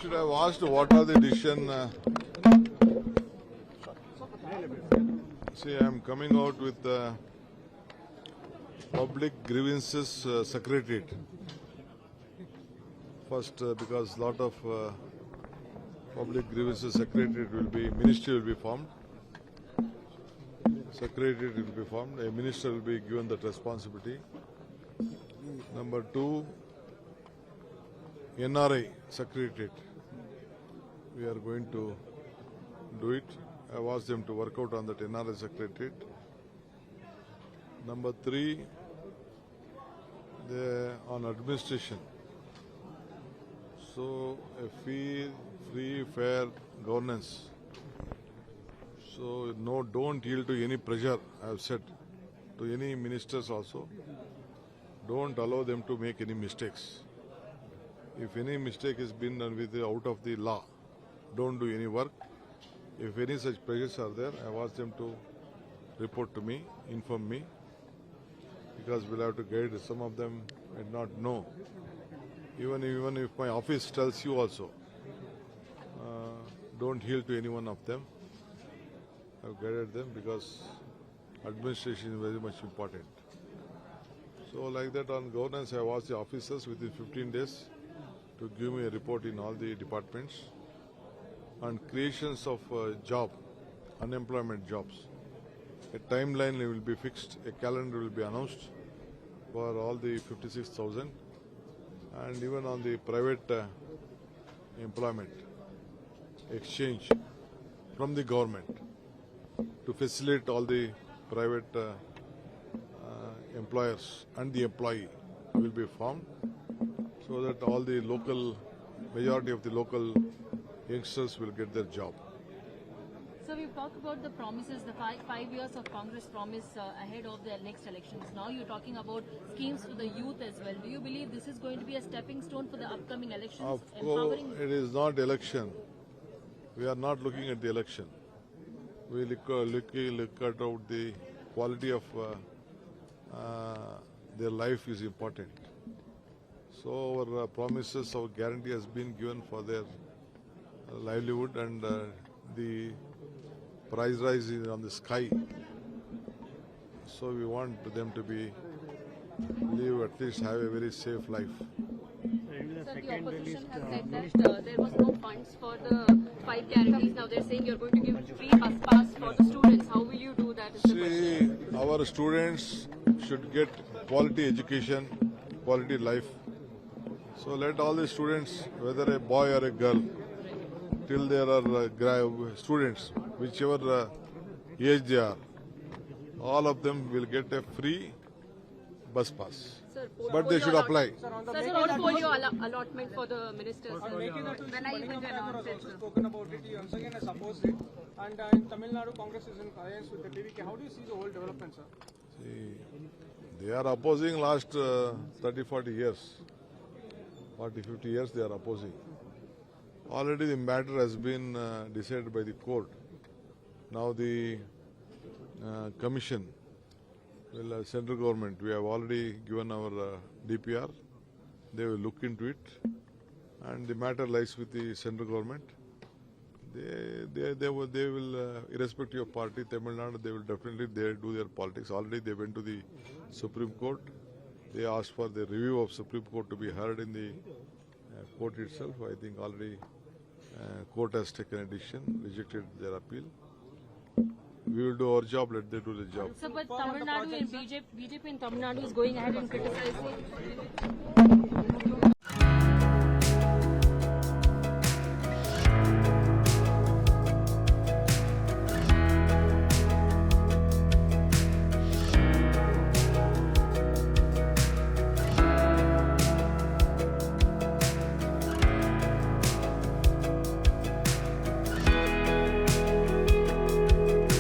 should have asked what are the decision. See, I am coming out with public grievances secretariat. First, because lot of public grievances secretariat will be, ministry will be formed. Secretariat will be formed. A minister will be given that responsibility. Number two, NRI secretariat. We are going to do it. I have asked them to work out on that NRI secretariat. Number three, on administration. So a free, fair governance. So no, don't yield to any pressure. I have said to any ministers also. Don't allow them to make any mistakes. If any mistake has been done out of the law, don't do any work. If any such pressures are there, I have asked them to report to me, inform me, because we'll have to guide. Some of them might not know. Even if my office tells you also, don't yield to any one of them. I have guided them because administration is very much important. So like that on governance, I have asked the officers within 15 days to give me a report in all the departments on creations of job, unemployment jobs. A timeline will be fixed, a calendar will be announced for all the 56,000, and even on the private employment exchange from the government to facilitate all the private employers and the employee will be formed, so that all the majority of the local youngsters will get their job. So we've talked about the promises, the 5 years of Congress promise ahead of the next elections. Now you're talking about schemes for the youth as well. Do you believe this is going to be a stepping stone for the upcoming elections? Of course, it is not election. We are not looking at the election. We look at out the quality of their life is important. So our promises, our guarantee has been given for their livelihood, and the price rise is on the sky. So we want them to live, at least have a very safe life. Sir, the opposition has said that there was no funds for the 5 guarantees. Now they're saying you're going to give free bus pass for the students. How will you do that? See, our students should get quality education, quality life. So let all the students, whether a boy or a girl, till there are students, whichever age they are, all of them will get a free bus pass. Sir, but they should apply. Sir, portfolio allotment for the ministers. When are you going to announce it? Spoken about it, you once again has opposed it. And in Tamil Nadu, Congress is in alliance with the TVK. How do you see the whole development, sir? See, they are opposing last 30, 40 years. 40, 50 years they are opposing. Already the matter has been decided by the court. Now the commission, central government, we have already given our DPR. They will look into it, and the matter lies with the central government. They will, irrespective of party, Tamil Nadu, they will definitely do their politics. Already they went to the Supreme Court. They asked for the review of Supreme Court to be heard in the court itself. I think already court has taken a decision, rejected their appeal. We will do our job, let them do the job. So, but Tamil Nadu and BJP in Tamil Nadu is going ahead and criticizing.